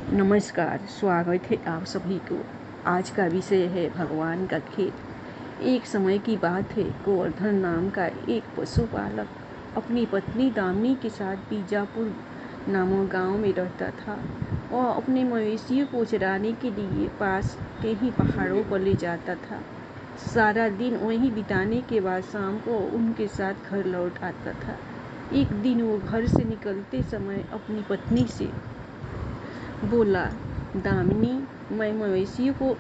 नमस्कार, स्वागत है आप सभी को। आज का विषय है भगवान का खेत। एक समय की बात है, गोवर्धन नाम का एक पशुपालक अपनी पत्नी दामिनी के साथ बीजापुर नामक गांव में रहता था। वह अपने मवेशियों को चराने के लिए पास के ही पहाड़ों पर ले जाता था। सारा दिन वहीं बिताने के बाद शाम को उनके साथ घर लौट आता था। एक दिन वो घर से निकलते समय अपनी पत्नी से बोला, दामिनी, मैं मवेशियों को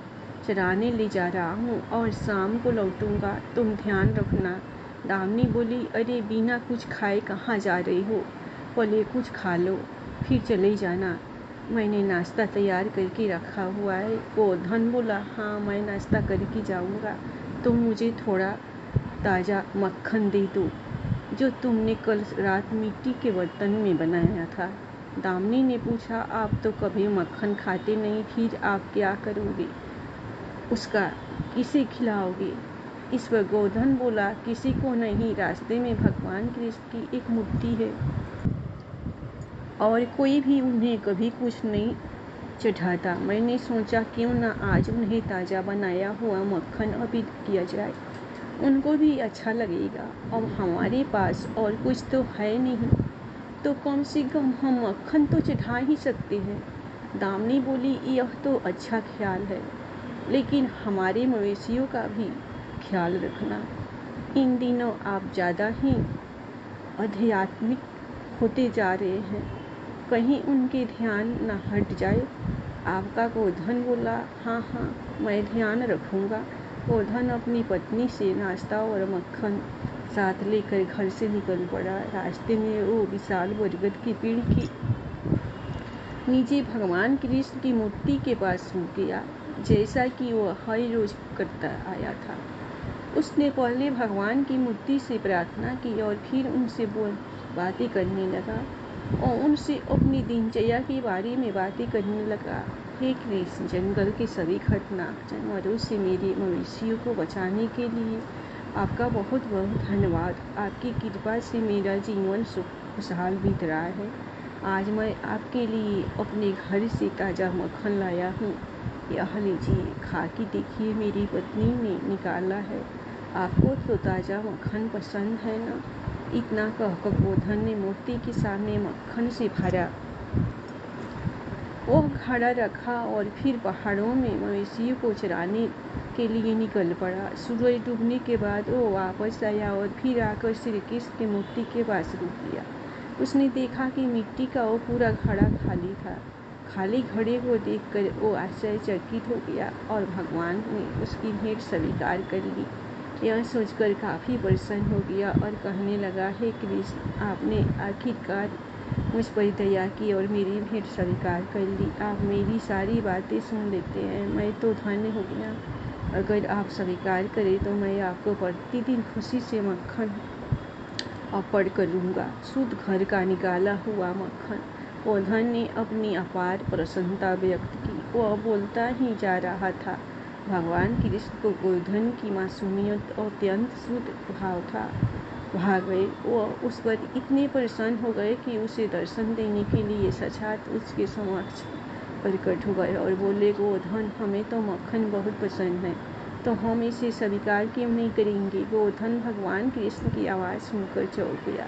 चराने ले जा रहा हूँ और शाम को लौटूंगा, तुम ध्यान रखना। दामिनी बोली, अरे बिना कुछ खाए कहाँ जा रही हो? पहले कुछ खा लो, फिर चले जाना। मैंने नाश्ता तैयार करके रखा हुआ है। गोवर्धन बोला, हाँ मैं नाश्ता करके जाऊँगा, तुम मुझे थोड़ा ताज़ा मक्खन दे दो जो तुमने कल रात मिट्टी के बर्तन में बनाया था। दामिनी ने पूछा, आप तो कभी मक्खन खाते नहीं, फिर आप क्या करोगे? उसका किसे खिलाओगे? इस पर गोवर्धन बोला, किसी को नहीं, रास्ते में भगवान कृष्ण की एक मूर्ति है और कोई भी उन्हें कभी कुछ नहीं चढ़ाता। मैंने सोचा क्यों ना आज उन्हें ताज़ा बनाया हुआ मक्खन अर्पित किया जाए, उनको भी अच्छा लगेगा। अब हमारे पास और कुछ तो है नहीं, तो कम से कम हम मक्खन तो चढ़ा ही सकते हैं। दामिनी बोली, यह तो अच्छा ख्याल है, लेकिन हमारे मवेशियों का भी ख्याल रखना। इन दिनों आप ज़्यादा ही आध्यात्मिक होते जा रहे हैं, कहीं उनके ध्यान न हट जाए आपका। गोवर्धन बोला, हाँ हाँ, मैं ध्यान रखूँगा। गोवर्धन अपनी पत्नी से नाश्ता और मक्खन साथ लेकर घर से निकल पड़ा। रास्ते में वो विशाल बरगद के पेड़ के नीचे भगवान कृष्ण की मूर्ति के पास रुक गया, जैसा कि वह हर रोज करता आया था। उसने पहले भगवान की मूर्ति से प्रार्थना की और फिर उनसे बातें करने लगा और उनसे अपनी दिनचर्या के बारे में बातें करने लगा। हे कृष्ण, जंगल के सभी खतरनाक जानवरों से मेरे मवेशियों को बचाने के लिए आपका बहुत बहुत धन्यवाद। आपकी कृपा से मेरा जीवन खुशहाल बीत रहा है। आज मैं आपके लिए अपने घर से ताज़ा मक्खन लाया हूँ, यह लीजिए, खा के देखिए, मेरी पत्नी ने निकाला है। आपको तो ताज़ा मक्खन पसंद है ना? इतना कहकर गोवर्धन ने मूर्ति के सामने मक्खन से भरा वह घड़ा रखा और फिर पहाड़ों में मवेशियों को चराने के लिए निकल पड़ा। सूरज डूबने के बाद वो वापस आया और फिर आकर श्री कृष्ण की मूर्ति के पास रुक गया। उसने देखा कि मिट्टी का वो पूरा घड़ा खाली था। खाली घड़े को देखकर वो आश्चर्यचकित हो गया और भगवान ने उसकी भेंट स्वीकार कर ली। यह सोचकर काफ़ी प्रसन्न हो गया और कहने लगा, हे कृष्ण, आपने आखिरकार मुझ पर दया की और मेरी भेंट स्वीकार कर ली। आप मेरी सारी बातें सुन लेते हैं, मैं तो धन्य हो गया। अगर आप स्वीकार करें तो मैं आपको प्रतिदिन खुशी से मक्खन अर्पण करूँगा, शुद्ध घर का निकाला हुआ मक्खन। गोवर्धन ने अपनी अपार प्रसन्नता व्यक्त की। वह बोलता ही जा रहा था। भगवान कृष्ण को गोवर्धन की मासूमियत और अत्यंत शुद्ध भाव था भाग गए। वह उस पर इतने प्रसन्न हो गए कि उसे दर्शन देने के लिए साक्षात उसके समक्ष प्रकट हो गए और बोले, गोवर्धन, हमें तो मक्खन बहुत पसंद है, तो हम इसे स्वीकार क्यों नहीं करेंगे? गोवर्धन भगवान कृष्ण की आवाज़ सुनकर चौंक गया।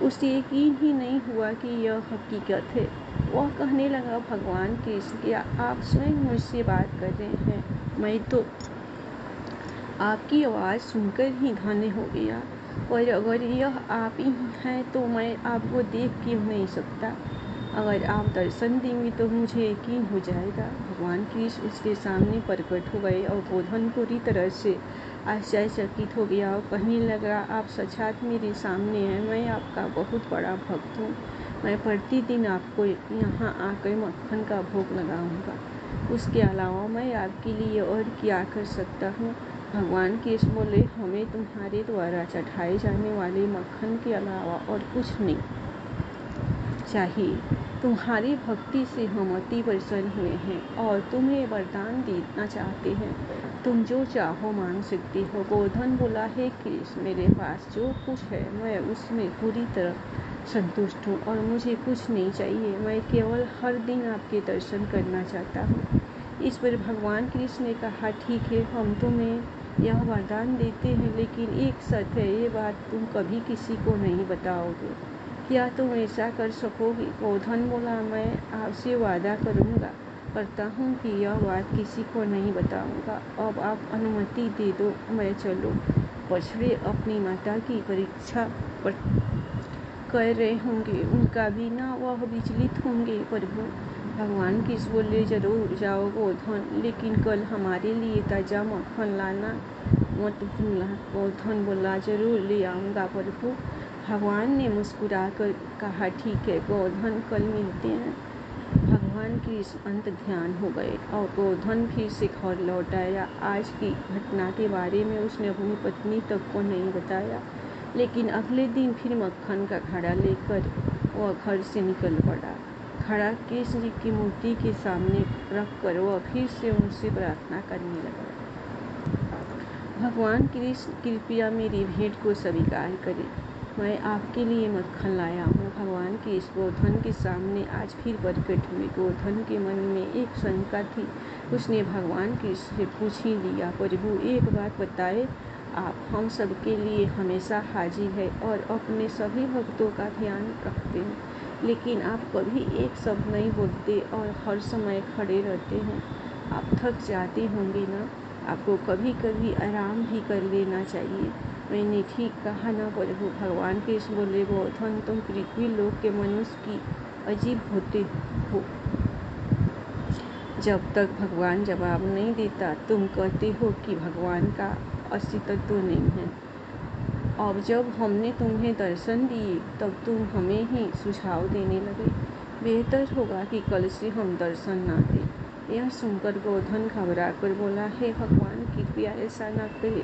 उसे यकीन ही नहीं हुआ कि यह हकीकत है। वह कहने लगा, भगवान कृष्ण, क्या आप स्वयं मुझसे बात कर रहे हैं? मैं तो आपकी आवाज़ सुनकर ही धन्य हो गया, और अगर यह आप ही हैं तो मैं आपको देख क्यों नहीं सकता? अगर आप दर्शन देंगे तो मुझे यकीन हो जाएगा। भगवान कृष्ण उसके सामने प्रकट हो गए और गोवर्धन पूरी तरह से आश्चर्यचकित हो गया और कहने लगा, आप साक्षात मेरे सामने हैं, मैं आपका बहुत बड़ा भक्त हूँ। मैं प्रतिदिन आपको यहाँ आकर मक्खन का भोग लगाऊंगा। उसके अलावा मैं आपके लिए और क्या कर सकता हूँ? भगवान कृष्ण बोले, हमें तुम्हारे द्वारा चढ़ाए जाने वाले मक्खन के अलावा और कुछ नहीं चाहिए। तुम्हारी भक्ति से हम अति प्रसन्न हुए हैं और तुम्हें वरदान देना चाहते हैं। तुम जो चाहो मांग सकते हो। गोवर्धन बोला, हे कृष्ण, मेरे पास जो कुछ है मैं उसमें पूरी तरह संतुष्ट हूँ और मुझे कुछ नहीं चाहिए। मैं केवल हर दिन आपके दर्शन करना चाहता हूँ। इस पर भगवान कृष्ण ने कहा, ठीक है, हम तुम्हें यह वरदान देते हैं, लेकिन एक शर्त है, ये बात तुम कभी किसी को नहीं बताओगे। क्या तुम ऐसा कर सकोगे? गोधन बोला, मैं आपसे वादा करता हूँ कि यह बात किसी को नहीं बताऊँगा। अब आप अनुमति दे दो, मैं चलूँ। बछड़े अपनी माता की परीक्षा कर रहे होंगे, उनका बिना वह विचलित होंगे। प्रभु भगवान कृष्ण बोले, जरूर जाओ गोधन, लेकिन कल हमारे लिए ताजा मक्खन लाना मत भूलना। गोधन बोला, जरूर ले आऊँगा प्रभु। भगवान ने मुस्कुराकर कहा, ठीक है गोधन, कल मिलते हैं। भगवान कृष्ण अंत ध्यान हो गए और गोधन फिर से घर लौट आया। आज की घटना के बारे में उसने अपनी पत्नी तक को नहीं बताया, लेकिन अगले दिन फिर मक्खन का घड़ा लेकर वह घर से निकल पड़ा। घड़ा कृष्ण जी की मूर्ति के सामने रखकर वह फिर से उनसे प्रार्थना करने लगा, भगवान कृष्ण, कृपया मेरी भेंट को स्वीकार करें। मैं आपके लिए मक्खन लाया हूँ। भगवान कृष्ण गोधन के सामने आज फिर प्रकट हुए। गोधन के मन में एक शंका थी। उसने भगवान कृष्ण से पूछ ही लिया, प्रभु एक बात बताए, आप हम सबके लिए हमेशा हाजिर है और अपने सभी भक्तों का ध्यान रखते हैं, लेकिन आप कभी एक शब्द नहीं बोलते और हर समय खड़े रहते हैं। आप थक जाते होंगे ना? आपको कभी कभी आराम भी कर लेना चाहिए। मैंने ठीक कहा ना प्रभु? भगवान कृष्ण बोले, गोधन, तुम पृथ्वी लोक के मनुष्य की अजीब होते हो। जब तक भगवान जवाब नहीं देता तुम कहते हो कि भगवान का अस्तित्व नहीं है। अब जब हमने तुम्हें दर्शन दिए तब तुम हमें ही सुझाव देने लगे। बेहतर होगा कि कल से हम दर्शन ना दें। यह सुनकर गोधन घबरा कर बोला, हे भगवान, कृपया ऐसा न करें,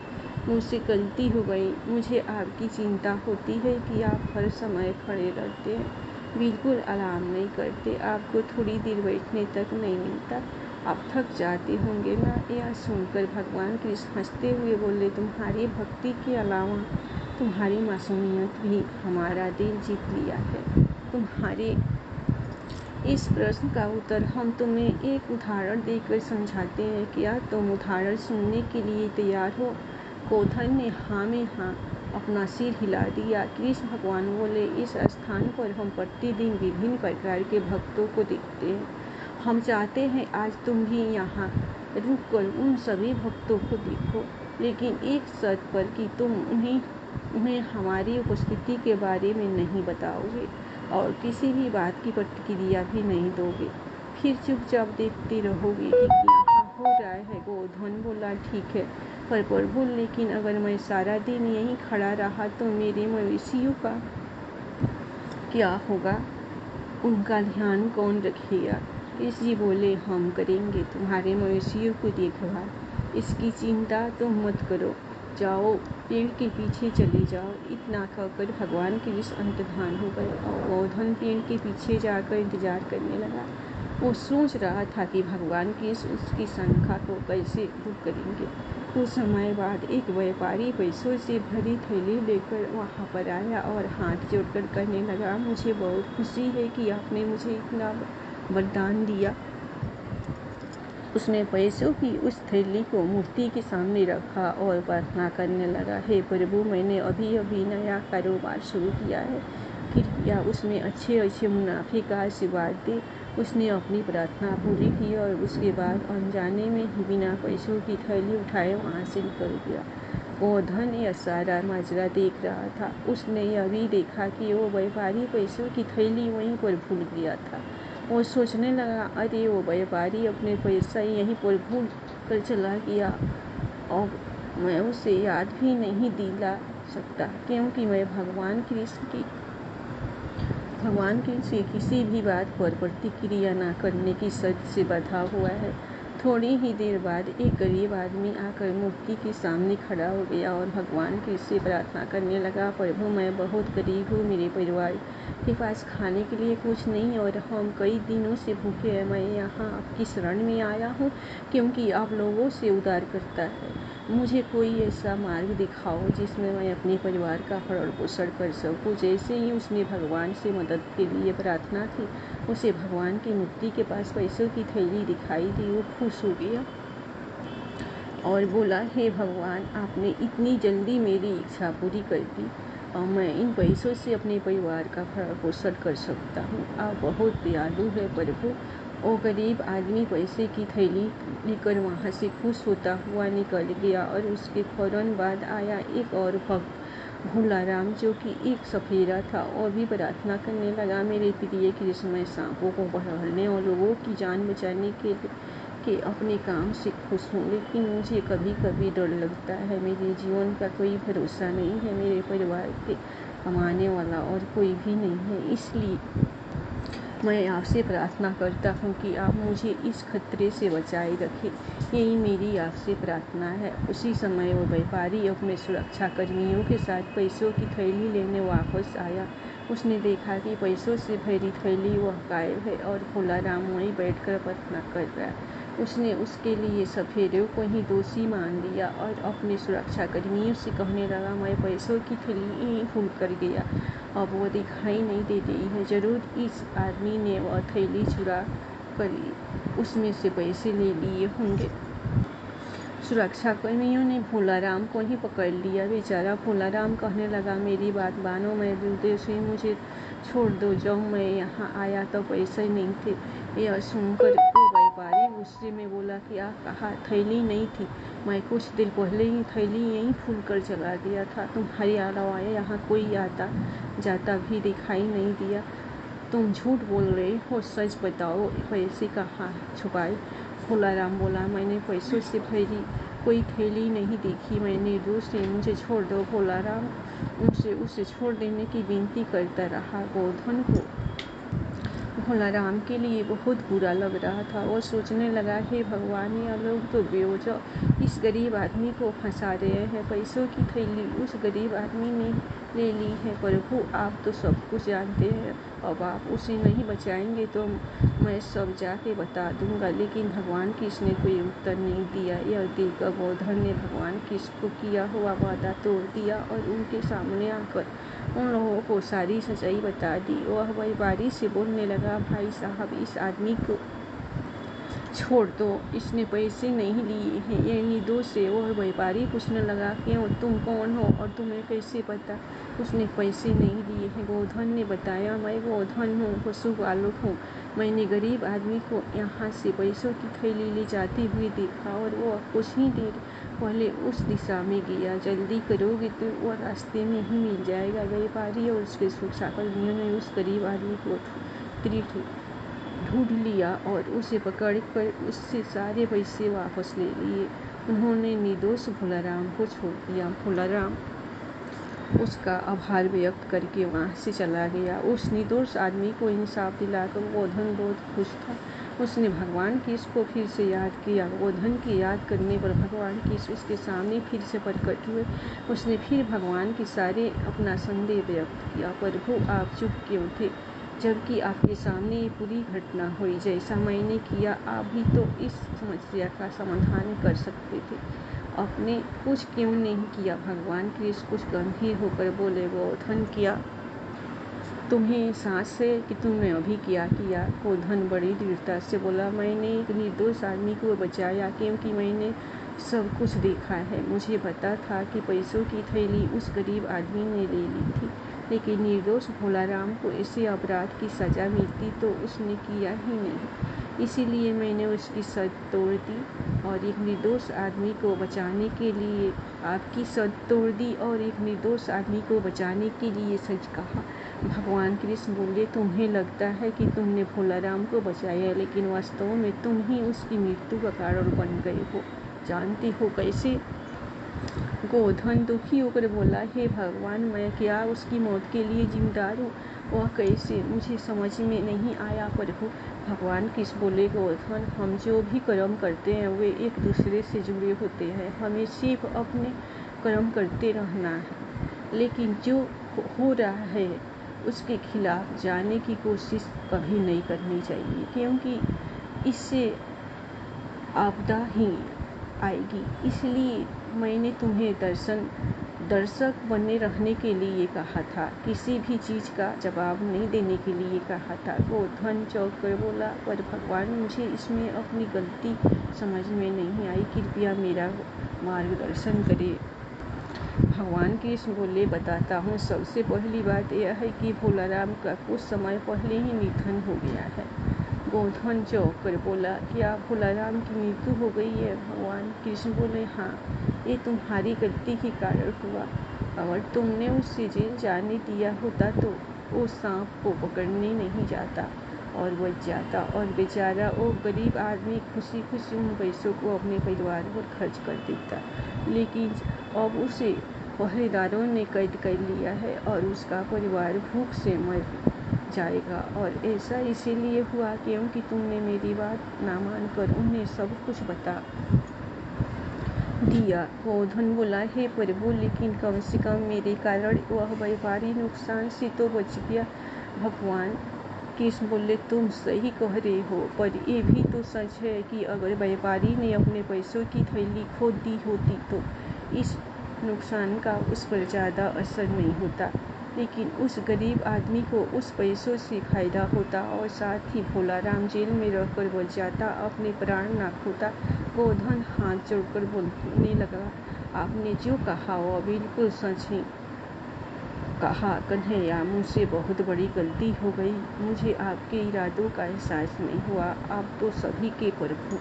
मुझसे गलती हो गई। मुझे आपकी चिंता होती है कि आप हर समय खड़े रहते हैं, बिल्कुल आराम नहीं करते, आपको थोड़ी देर बैठने तक नहीं मिलता, आप थक जाते होंगे ना? यह सुनकर भगवान कृष्ण हंसते हुए बोले, तुम्हारी भक्ति के अलावा तुम्हारी मासूमियत भी हमारा दिल जीत लिया है। तुम्हारे इस प्रश्न का उत्तर हम तुम्हें एक उदाहरण देकर समझाते हैं। क्या तुम उदाहरण सुनने के लिए तैयार हो? गोधन ने हाँ में हाँ अपना सिर हिला दिया। कृष्ण भगवान बोले, इस स्थान पर हम प्रतिदिन विभिन्न प्रकार के भक्तों को देखते हैं। हम चाहते हैं आज तुम भी यहाँ रुककर उन सभी भक्तों को देखो, लेकिन एक शर्त पर कि तुम उन्हें हमारी उपस्थिति के बारे में नहीं बताओगे और किसी भी बात की प्रतिक्रिया भी नहीं दोगे। फिर चुपचाप देखते रहोगे कि यहाँ हो रहा है। गोधन बोला, ठीक है, पर प्रभु, लेकिन अगर मैं सारा दिन यहीं खड़ा रहा तो मेरे मवेशियों का क्या होगा? उनका ध्यान कौन रखेगा? कृष्ण जी बोले, हम करेंगे तुम्हारे मवेशियों को देखभाल, इसकी चिंता तुम मत करो। जाओ, पेड़ के पीछे चले जाओ। इतना कहकर भगवान कृष्ण अंतर्धान हो गए और गोधन पेड़ के पीछे जाकर इंतजार करने लगा। वो सोच रहा था कि भगवान कृष्ण उसकी शंका को कैसे दूर करेंगे। कुछ समय बाद एक व्यापारी पैसों से भरी थैली लेकर वहाँ पर आया और हाथ जोड़कर कहने लगा, मुझे बहुत खुशी है कि आपने मुझे इतना वरदान दिया। उसने पैसों की उस थैली को मूर्ति के सामने रखा और प्रार्थना करने लगा, हे प्रभु, मैंने अभी अभी नया कारोबार शुरू किया है, कृपया उसमें अच्छे मुनाफे का आशीर्वाद दे। उसने अपनी प्रार्थना पूरी की और उसके बाद अनजाने में ही बिना पैसों की थैली उठाए वहाँ से निकल गया। गोधन यह सारा माजरा देख रहा था। उसने यह भी देखा कि वो व्यापारी पैसों की थैली वहीं पर भूल गया था। वो सोचने लगा, अरे वो व्यापारी अपने पैसा यहीं पर भूल कर चला गया और मैं उसे याद भी नहीं दिला सकता, क्योंकि मैं भगवान कृष्ण से किसी भी बात पर प्रतिक्रिया न करने की शर्त से बंधा हुआ है। थोड़ी ही देर बाद एक गरीब आदमी आकर मूर्ति के सामने खड़ा हो गया और भगवान कृष्ण से प्रार्थना करने लगा, प्रभु मैं बहुत गरीब हूँ, मेरे परिवार के पास खाने के लिए कुछ नहीं और हम कई दिनों से भूखे हैं। मैं यहाँ आपकी शरण में आया हूँ क्योंकि आप लोगों से उद्धार करता है। मुझे कोई ऐसा मार्ग दिखाओ जिसमें मैं अपने परिवार का भरण पोषण कर सकूँ। जैसे ही उसने भगवान से मदद के लिए प्रार्थना की, उसे भगवान की मूर्ति के पास पैसों की थैली दिखाई दी। वो खुश हो गया और बोला, हे भगवान, आपने इतनी जल्दी मेरी इच्छा पूरी कर दी और मैं इन पैसों से अपने परिवार का भरण पोषण कर सकता हूँ। आप बहुत दयालु है प्रभु। वो गरीब आदमी पैसे की थैली लेकर वहाँ से खुश होता हुआ निकल गया और उसके फौरन बाद आया एक और भक्त भोलाराम, जो कि एक सफेरा था और भी प्रार्थना करने लगा, मेरे प्रिय कृष्ण, मैं सांपों को पकड़ने और लोगों की जान बचाने के अपने काम से खुश हूँ, लेकिन मुझे कभी कभी डर लगता है। मेरे जीवन का कोई भरोसा नहीं है, मेरे परिवार के कमाने वाला और कोई भी नहीं है, इसलिए मैं आपसे प्रार्थना करता हूँ कि आप मुझे इस खतरे से बचाए रखें। यही मेरी आपसे प्रार्थना है। उसी समय वो व्यापारी अपने सुरक्षा कर्मियों के साथ पैसों की थैली लेने वापस आया। उसने देखा कि पैसों से भरी थैली वह गायब है और भोलाराम वहीं बैठकर प्रार्थना कर रहा है। उसने उसके लिए सफेरे को ही दोषी मान लिया और अपने सुरक्षा कर्मियों से कहने लगा, मैं पैसों की थैली यहीं भूल कर गया, अब वो दिखाई नहीं दे रही है। जरूर इस आदमी ने वह थैली चुरा कर उसमें से पैसे ले लिए होंगे। सुरक्षा कर्मियों ने भोलाराम को ही पकड़ लिया। बेचारा भोलाराम कहने लगा, मेरी बात मानो, मैं निर्दोष हुई, मुझे छोड़ दो। जब मैं यहाँ आया तो पैसे नहीं थे। यह सुनकर वो व्यापारी गुस्से में बोला कि कहा थैली नहीं थी, मैं कुछ देर पहले ही थैली यहीं भूल कर चला गया था। तुम्हारे अलावा यहाँ कोई आता जाता भी दिखाई नहीं दिया। तुम झूठ बोल रहे हो, सच बताओ, पैसे कहाँ छुपाए? भोलाराम बोला, मैंने पैसों से भरी कोई थैली नहीं देखी, मैं निर्दोष है, मुझे छोड़ दो। भोलाराम उसे छोड़ देने की विनती करता रहा। गोधन को भोलाराम के लिए बहुत बुरा लग रहा था। वो सोचने लगा, हे भगवान, ये लोग तो बेवजह इस गरीब आदमी को फंसा रहे हैं। पैसों की थैली उस गरीब आदमी ने ले ली है। प्रभु, आप तो सब कुछ जानते हैं, अब आप उसे नहीं बचाएंगे तो मैं सब जाके बता दूंगा। लेकिन भगवान कृष्ण ने कोई उत्तर नहीं दिया। यह देखकर गोधन ने भगवान कृष्ण को किया हुआ वादा तोड़ दिया और उनके सामने आकर उन लोगों को सारी सच्चाई बता दी। वह व्यापारी से बोलने लगा, भाई साहब, इस आदमी को छोड़ दो, इसने पैसे नहीं लिए हैं, ये निर्दोष है। वह व्यापारी पूछने लगा, क्यों, तुम कौन हो और तुम्हें कैसे पता उसने पैसे नहीं लिए हैं? गोधन ने बताया, मैं गोधन हूँ, पशुपालक हूँ। मैंने गरीब आदमी को यहाँ से पैसों की थैली ले जाते हुए देखा और वह कुछ ही देर पहले उस दिशा में गया। जल्दी करोगे तो वह रास्ते में ही मिल जाएगा। व्यापारी और उसके सुरक्षाकर्मियों ने उस गरीब आदमी को ढूंढ लिया और उसे पकड़कर उससे सारे पैसे वापस ले लिए। उन्होंने निर्दोष भोलाराम को छोड़ दिया। भोलाराम उसका आभार व्यक्त करके वहाँ से चला गया। उस निर्दोष आदमी को इंसाफ दिलाकर गोधन बहुत खुश था। उसने भगवान कृष्ण को फिर से याद किया। गोधन की याद करने पर भगवान कृष्ण उसके सामने फिर से प्रकट हुए। उसने फिर भगवान के सारे अपना संदेह व्यक्त किया, प्रभु, आप चुप क्यों थे जबकि आपके सामने ये पूरी घटना हुई? जैसा मैंने किया, आप भी तो इस समस्या का समाधान कर सकते थे, आपने कुछ क्यों नहीं किया? भगवान कृष्ण कुछ गंभीर होकर बोले, गोधन, क्या तुम्हें एहसास है कि तुमने अभी क्या किया? गोधन बड़ी दृढ़ता से बोला, मैंने एक निर्दोष आदमी को बचाया क्योंकि मैंने सब कुछ देखा है। मुझे पता था कि पैसों की थैली उस गरीब आदमी ने ले ली थी, लेकिन निर्दोष भोलाराम को ऐसे अपराध की सज़ा मिलती तो उसने किया ही नहीं। इसीलिए मैंने उसकी शर्त तोड़ दी और एक निर्दोष आदमी को बचाने के लिए आपकी शर्त तोड़ दी और एक निर्दोष आदमी को बचाने के लिए सच कहा। भगवान कृष्ण बोले, तुम्हें लगता है कि तुमने भोलाराम को बचाया, लेकिन वास्तव में तुम ही उसकी मृत्यु का कारण बन गए हो। जानते हो कैसे? गोवर्धन दुखी होकर बोला, हे भगवान, मैं क्या उसकी मौत के लिए जिम्मेदार हूँ? वह कैसे? मुझे समझ में नहीं आया प्रभु। भगवान कृष्ण बोले, गोवर्धन, हम जो भी कर्म करते हैं वे एक दूसरे से जुड़े होते हैं। हमें सिर्फ अपने कर्म करते रहना है, लेकिन जो हो रहा है उसके खिलाफ जाने की कोशिश कभी नहीं करनी चाहिए, क्योंकि इससे आपदा ही आएगी। इसलिए मैंने तुम्हें दर्शक बने रहने के लिए कहा था, किसी भी चीज़ का जवाब नहीं देने के लिए कहा था। गोवर्धन चौंक कर बोला, पर भगवान, मुझे इसमें अपनी गलती समझ में नहीं आई, कृपया मेरा मार्गदर्शन करें। भगवान कृष्ण बोले, बताता हूँ। सबसे पहली बात यह है कि भोलाराम का कुछ समय पहले ही निधन हो गया है। गोवर्धन चौंक कर बोला, क्या भोलाराम की मृत्यु हो गई है? भगवान कृष्ण बोले, हाँ, ये तुम्हारी गलती के कारण हुआ। अगर तुमने उसे जेल जाने दिया होता तो वो सांप को पकड़ने नहीं जाता और बच जाता, और बेचारा वो गरीब आदमी खुशी खुशी उन पैसों को अपने परिवार पर खर्च कर देता। लेकिन अब उसे पहरेदारों ने कैद कर लिया है और उसका परिवार भूख से मर जाएगा। और ऐसा इसीलिए हुआ क्योंकि तुमने मेरी बात ना मानकर उन्हें सब कुछ बता दिया। गोवर्धन बोला, हे प्रभु, लेकिन कम से कम मेरे कारण वह व्यापारी नुकसान से तो बच गया। भगवान कृष्ण बोले, तुम सही कह रहे हो, पर ये भी तो सच है कि अगर व्यापारी ने अपने पैसों की थैली खो दी होती तो इस नुकसान का उस पर ज़्यादा असर नहीं होता, लेकिन उस गरीब आदमी को उस पैसों से फायदा होता और साथ ही भोलाराम जेल में रहकर बच जाता, अपने प्राण ना खोता। गोवर्धन हाथ जोड़कर बोलने लगा, आपने जो कहा वह बिल्कुल सच ही कहा कन्हैया, मुझसे बहुत बड़ी गलती हो गई। मुझे आपके इरादों का एहसास नहीं हुआ। आप तो सभी के प्रभु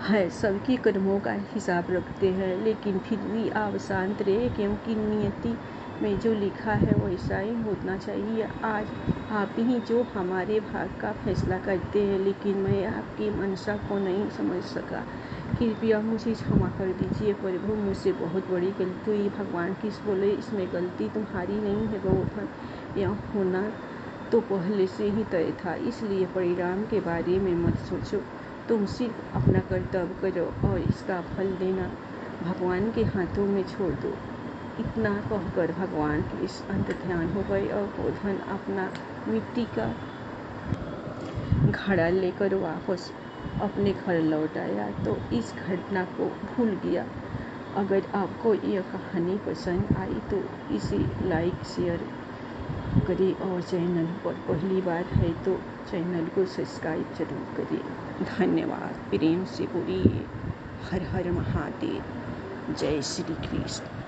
है, सबके कर्मों का हिसाब रखते हैं, लेकिन फिर भी आप शांत रहे, क्योंकि नियति में जो लिखा है वैसा ही होना चाहिए। आज आप ही जो हमारे भाग का फैसला करते हैं, लेकिन मैं आपकी मंशा को नहीं समझ सका। कृपया मुझे क्षमा कर दीजिए प्रभु, मुझसे बहुत बड़ी गलती हुई। भगवान कृष्ण बोले, इसमें गलती तुम्हारी नहीं है गोवर्धन, यह होना तो पहले से ही तय था, इसलिए परिणाम के बारे में मत सोचो। तुम सिर्फ अपना कर्तव्य करो और इसका फल देना भगवान के हाथों में छोड़ दो। इतना कहकर भगवान के इस अंतर्ध्यान हो गए और गोवर्धन अपना मिट्टी का घड़ा लेकर वापस अपने घर लौट आया तो इस घटना को भूल गया। अगर आपको यह कहानी पसंद आई तो इसे लाइक शेयर करें और चैनल पर पहली बार है तो चैनल को सब्सक्राइब जरूर करें। धन्यवाद। प्रेम से बोलिए हर हर महादेव। जय श्री कृष्ण।